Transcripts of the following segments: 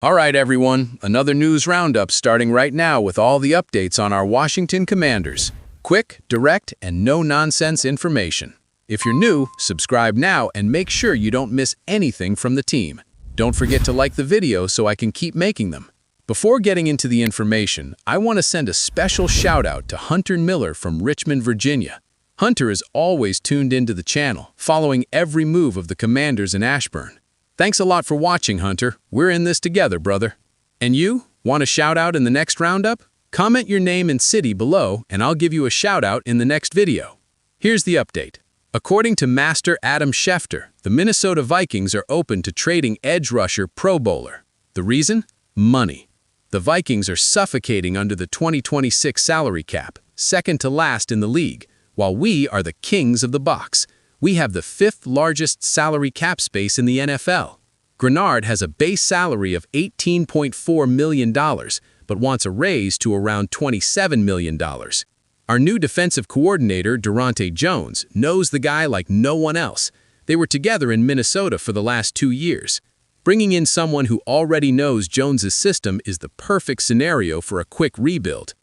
All right, everyone, another news roundup starting right now with all the updates on our Washington Commanders. Quick, direct, and no-nonsense information. If you're new, subscribe now and make sure you don't miss anything from the team. Don't forget to like the video so I can keep making them. Before getting into the information, I want to send a special shout-out to Hunter Miller from Richmond, Virginia. Hunter is always tuned into the channel, following every move of the Commanders in Ashburn. Thanks a lot for watching, Hunter. We're in this together, brother. And you? Want a shout-out in the next roundup? Comment your name and city below, and I'll give you a shout-out in the next video. Here's the update. According to Master Adam Schefter, the Minnesota Vikings are open to trading edge rusher Pro Bowler. The reason? Money. The Vikings are suffocating under the 2026 salary cap, second to last in the league, while we are the kings of the box. We have the 5th largest salary cap space in the NFL. Greenard has a base salary of $18.4 million, but wants a raise to around $27 million. Our new defensive coordinator, Durante Jones, knows the guy like no one else. They were together in Minnesota for the last 2 years. Bringing in someone who already knows Jones's system is the perfect scenario for a quick rebuild.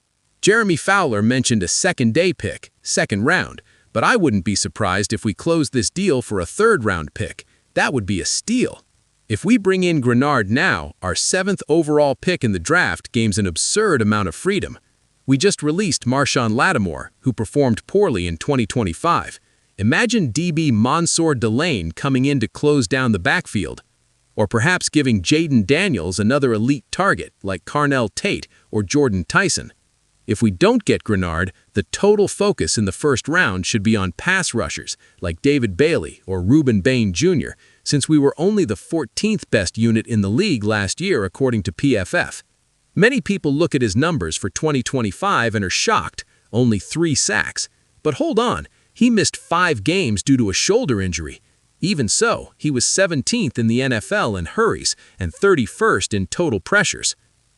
Jeremy Fowler mentioned a second-day pick, second round, but I wouldn't be surprised if we close this deal for a third-round pick. That would be a steal. If we bring in Greenard now, our 7th overall pick in the draft gains an absurd amount of freedom. We just released Latimore, who performed poorly in 2025. Imagine DB Mansour Delane coming in to close down the backfield. Or perhaps giving Jayden Daniels another elite target like Carnell Tate or Jordan Tyson. If we don't get Greenard, the total focus in the first round should be on pass rushers like David Bailey or Reuben Bain Jr., since we were only the 14th best unit in the league last year according to PFF. Many people look at his numbers for 2025 and are shocked, only 3 sacks. But hold on, he missed 5 games due to a shoulder injury. Even so, he was 17th in the NFL in hurries and 31st in total pressures.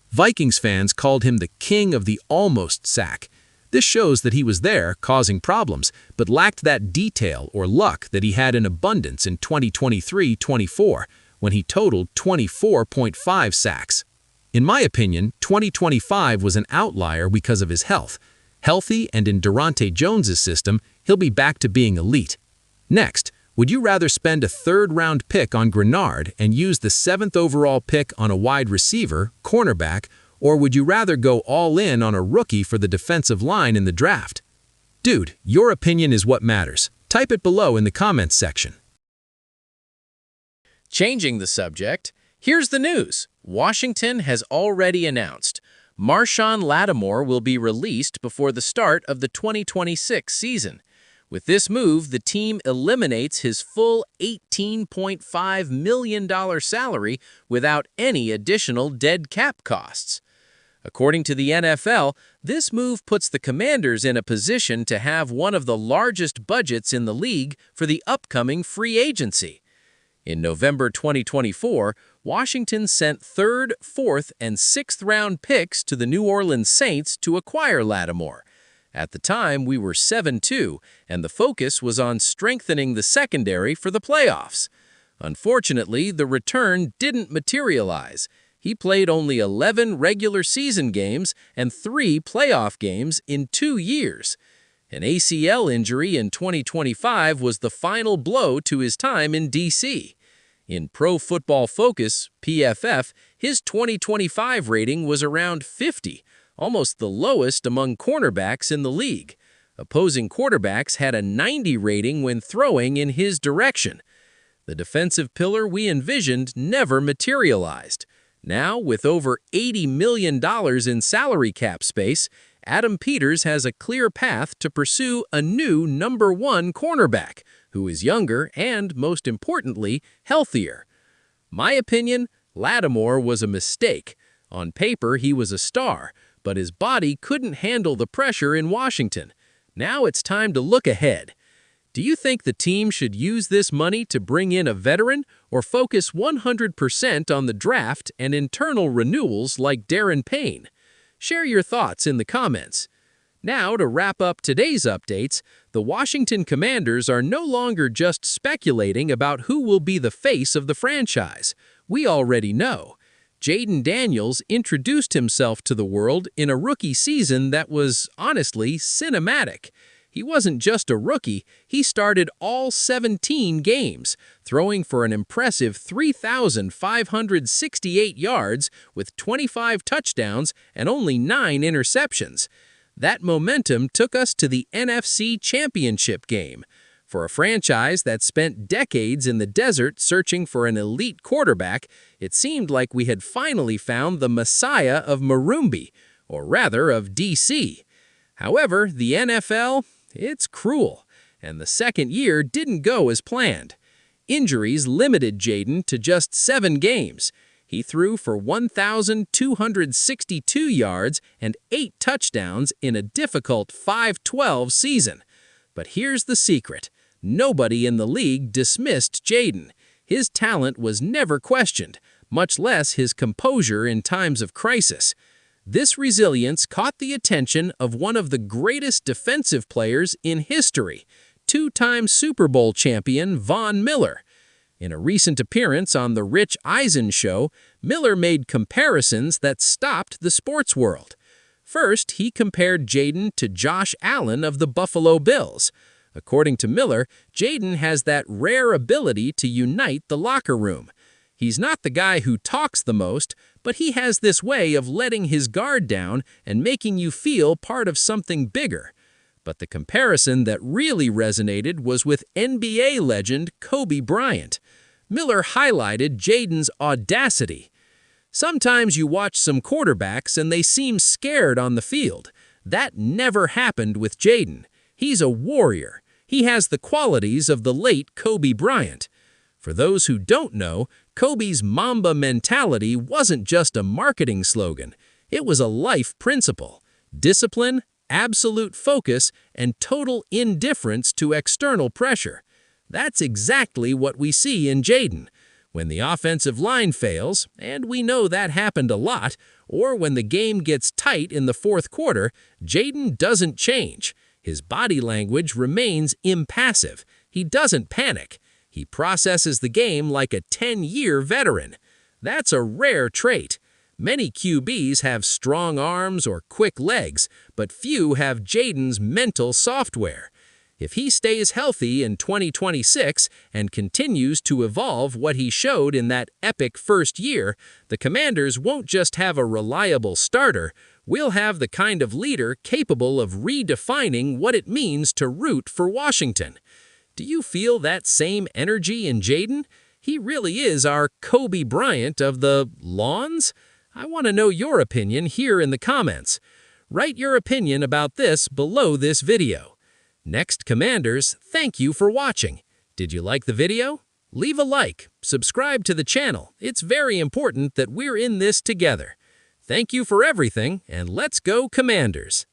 Vikings fans called him the king of the almost sack. This shows that he was there, causing problems, but lacked that detail or luck that he had in abundance in 2023-24, when he totaled 24.5 sacks. In my opinion, 2025 was an outlier because of his health. Healthy and in Durante Jones's system, he'll be back to being elite. Next, would you rather spend a third-round pick on Greenard and use the 7th overall pick on a wide receiver, cornerback, or would you rather go all in on a rookie for the defensive line in the draft? Dude, your opinion is what matters. Type it below in the comments section. Changing the subject, here's the news. Washington has already announced Latimore will be released before the start of the 2026 season. With this move, the team eliminates his full $18.5 million salary without any additional dead cap costs. According to the NFL, this move puts the Commanders in a position to have one of the largest budgets in the league for the upcoming free agency. In November 2024, Washington sent 3rd, 4th, and 6th round picks to the New Orleans Saints to acquire Latimore. At the time, we were 7-2, and the focus was on strengthening the secondary for the playoffs. Unfortunately, the return didn't materialize. He played only 11 regular season games and 3 playoff games in 2 years. An ACL injury in 2025 was the final blow to his time in D.C. In Pro Football Focus, PFF, his 2025 rating was around 50, almost the lowest among cornerbacks in the league. Opposing quarterbacks had a 90 rating when throwing in his direction. The defensive pillar we envisioned never materialized. Now, with over $80 million in salary cap space, Adam Peters has a clear path to pursue a new number 1 cornerback, who is younger and, most importantly, healthier. My opinion, Latimore was a mistake. On paper, he was a star, but his body couldn't handle the pressure in Washington. Now it's time to look ahead. Do you think the team should use this money to bring in a veteran or focus 100% on the draft and internal renewals like Darren Payne? Share your thoughts in the comments. Now, to wrap up today's updates, the Washington Commanders are no longer just speculating about who will be the face of the franchise. We already know. Jayden Daniels introduced himself to the world in a rookie season that was, honestly, cinematic. He wasn't just a rookie, he started all 17 games, throwing for an impressive 3,568 yards with 25 touchdowns and only 9 interceptions. That momentum took us to the NFC Championship game. For a franchise that spent decades in the desert searching for an elite quarterback, it seemed like we had finally found the Messiah of Marumbi, or rather of DC. However, the NFL, it's cruel, and the second year didn't go as planned. Injuries limited Jayden to just 7 games. He threw for 1,262 yards and 8 touchdowns in a difficult 5-12 season. But here's the secret. Nobody in the league dismissed Jayden. His talent was never questioned, much less his composure in times of crisis. This resilience caught the attention of one of the greatest defensive players in history, 2-time Super Bowl champion Von Miller. In a recent appearance on The Rich Eisen Show, Miller made comparisons that stopped the sports world. First, he compared Jayden to Josh Allen of the Buffalo Bills. According to Miller, Jayden has that rare ability to unite the locker room. He's not the guy who talks the most, but he has this way of letting his guard down and making you feel part of something bigger. But the comparison that really resonated was with NBA legend Kobe Bryant. Miller highlighted Jayden's audacity. Sometimes you watch some quarterbacks and they seem scared on the field. That never happened with Jayden. He's a warrior. He has the qualities of the late Kobe Bryant. For those who don't know, Kobe's Mamba mentality wasn't just a marketing slogan. It was a life principle. Discipline, absolute focus, and total indifference to external pressure. That's exactly what we see in Jayden. When the offensive line fails, and we know that happened a lot, or when the game gets tight in the fourth quarter, Jayden doesn't change. His body language remains impassive. He doesn't panic. He processes the game like a 10-year veteran. That's a rare trait. Many QBs have strong arms or quick legs, but few have Jayden's mental software. If he stays healthy in 2026 and continues to evolve what he showed in that epic first year, the Commanders won't just have a reliable starter, we'll have the kind of leader capable of redefining what it means to root for Washington. Do you feel that same energy in Jayden? He really is our Kobe Bryant of the lawns? I want to know your opinion here in the comments. Write your opinion about this below this video. Next, Commanders, thank you for watching. Did you like the video? Leave a like, subscribe to the channel. It's very important that we're in this together. Thank you for everything, and let's go Commanders!